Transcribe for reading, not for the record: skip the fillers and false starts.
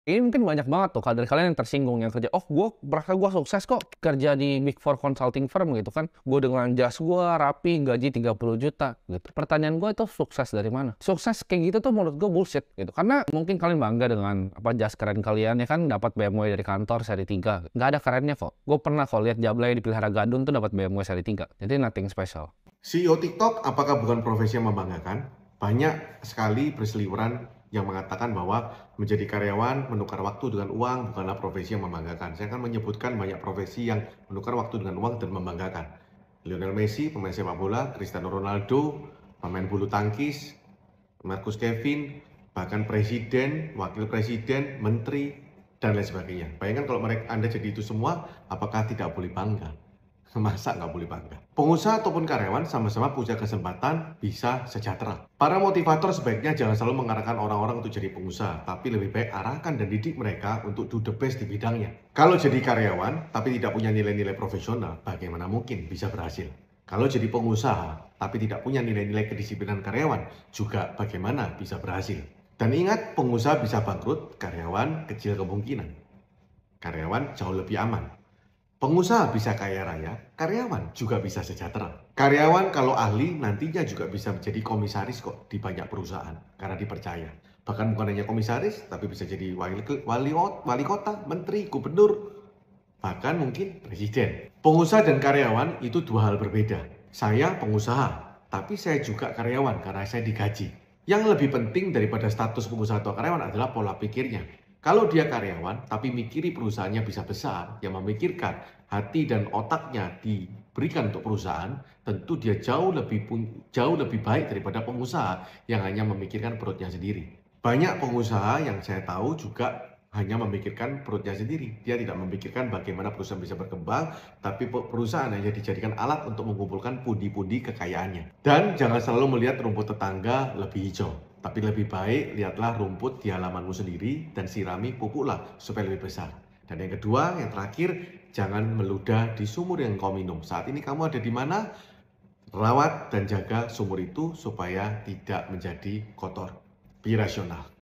Ini mungkin banyak banget tuh dari kalian yang tersinggung yang kerja, "Oh gue merasa gue sukses kok kerja di Big Four consulting firm," gitu kan. "Gue dengan jas gue rapi, gaji 30 juta," gitu. Pertanyaan gue itu sukses dari mana? Sukses kayak gitu tuh menurut gue bullshit gitu. Karena mungkin kalian bangga dengan jas keren kalian ya kan dapat BMW dari kantor seri 3. Nggak ada kerennya kok. Gue pernah kok lihat Jablay di Pelihara Gadun tuh dapat BMW seri 3. Jadi nothing special. CEO TikTok apakah bukan profesi yang membanggakan? Banyak sekali berseliweran yang mengatakan bahwa menjadi karyawan, menukar waktu dengan uang bukanlah profesi yang membanggakan. Saya akan menyebutkan banyak profesi yang menukar waktu dengan uang dan membanggakan. Lionel Messi, pemain sepak bola, Cristiano Ronaldo, pemain bulu tangkis, Marcus Kevin, bahkan presiden, wakil presiden, menteri, dan lain sebagainya. Bayangkan kalau Anda jadi itu semua, apakah tidak boleh bangga? Masa nggak boleh bangga? Pengusaha ataupun karyawan sama-sama punya kesempatan bisa sejahtera. Para motivator sebaiknya jangan selalu mengarahkan orang-orang untuk jadi pengusaha, tapi lebih baik arahkan dan didik mereka untuk do the best di bidangnya. Kalau jadi karyawan, tapi tidak punya nilai-nilai profesional, bagaimana mungkin bisa berhasil? Kalau jadi pengusaha, tapi tidak punya nilai-nilai kedisiplinan karyawan, juga bagaimana bisa berhasil? Dan ingat, pengusaha bisa bangkrut, karyawan kecil kemungkinan. Karyawan jauh lebih aman. Pengusaha bisa kaya raya, karyawan juga bisa sejahtera. Karyawan kalau ahli nantinya juga bisa menjadi komisaris kok di banyak perusahaan karena dipercaya. Bahkan bukan hanya komisaris, tapi bisa jadi wali kota, menteri, gubernur, bahkan mungkin presiden. Pengusaha dan karyawan itu dua hal berbeda. Saya pengusaha, tapi saya juga karyawan karena saya digaji. Yang lebih penting daripada status pengusaha atau karyawan adalah pola pikirnya. Kalau dia karyawan, tapi mikiri perusahaannya bisa besar, yang memikirkan hati dan otaknya diberikan untuk perusahaan, tentu dia jauh lebih baik daripada pengusaha yang hanya memikirkan perutnya sendiri. Banyak pengusaha yang saya tahu juga hanya memikirkan perutnya sendiri. Dia tidak memikirkan bagaimana perusahaan bisa berkembang, tapi perusahaan hanya dijadikan alat untuk mengumpulkan pundi-pundi kekayaannya. Dan jangan selalu melihat rumput tetangga lebih hijau, tapi lebih baik lihatlah rumput di halamanmu sendiri dan sirami pupuklah supaya lebih besar. Dan yang kedua, yang terakhir, jangan meludah di sumur yang kau minum. Saat ini kamu ada di mana? Rawat dan jaga sumur itu supaya tidak menjadi kotor. Be rasional.